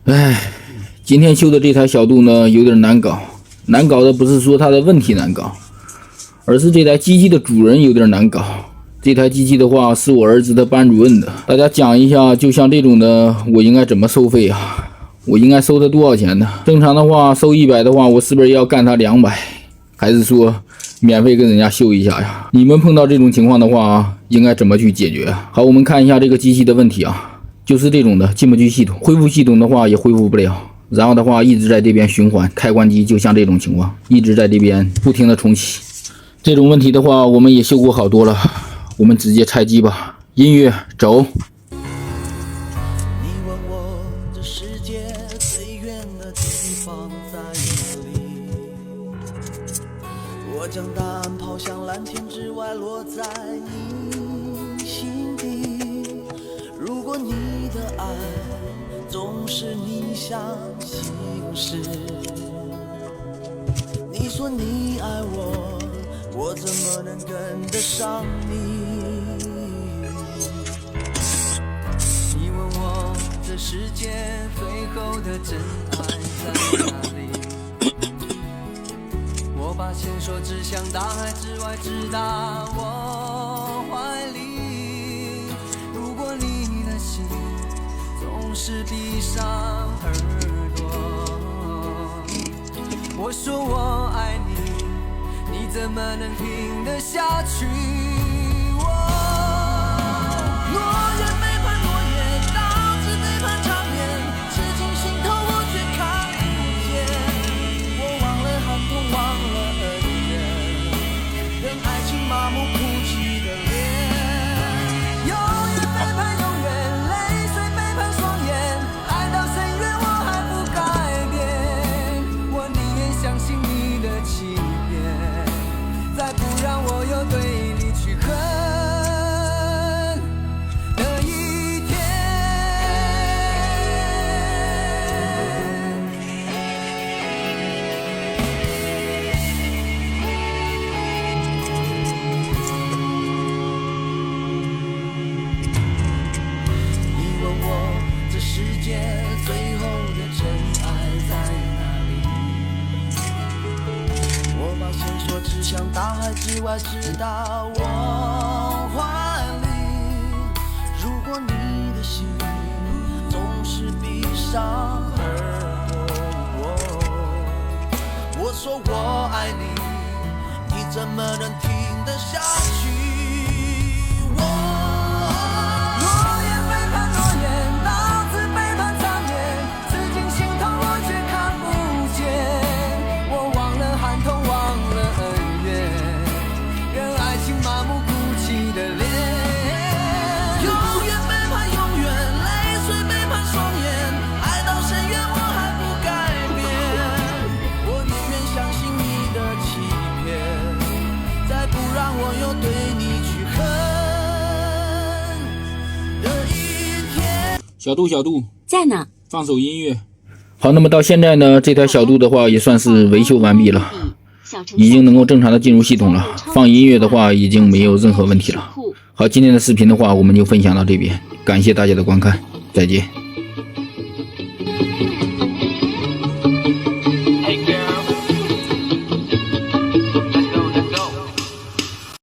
唉，今天修的这台小度呢有点难搞，难搞的不是说它的问题难搞，而是这台机器的主人有点难搞。这台机器的话是我儿子的班主任的，大家讲一下，就像这种的我应该怎么收费啊？我应该收他多少钱呢？正常的话收100的话，我是不是要干他200？还是说免费跟人家修一下呀？你们碰到这种情况的话应该怎么去解决啊？好，我们看一下这个机器的问题啊，就是这种的进不去系统，恢复系统的话也恢复不了，然后的话一直在这边循环，开关机就像这种情况，一直在这边不停的重启。这种问题的话我们也修过好多了，我们直接拆机吧。音乐走。我将答案抛向蓝天之外，落在你心底。如果你的爱总是逆向行驶，你说你爱我，我怎么能跟得上你？你问我这世界最后的真爱在哪里？我把线索指向大海之外，直达我怀里。如果你的心总是闭上耳朵，我说我爱你，你怎么能听得下去？诺言背叛诺言，导致背叛场面，刺进心头我却看不见。我忘了寒痛，忘了任爱情麻木哭泣的脸，永远背叛永远，泪水背叛双眼，爱到深渊我还不改变。我宁愿相信你的欺骗，再不让我有对你去恨的一天。世界最后的真爱在哪里？我把线索指向大海之外，直到我怀里。如果你的心总是闭上耳朵，我说我爱你，你怎么能听得下去？我又对你去恨的一天。小度在呢，放首音乐。好，那么到现在呢，这台小度的话也算是维修完毕了，已经能够正常的进入系统了，放音乐的话已经没有任何问题了。好，今天的视频的话我们就分享到这边，感谢大家的观看，再见。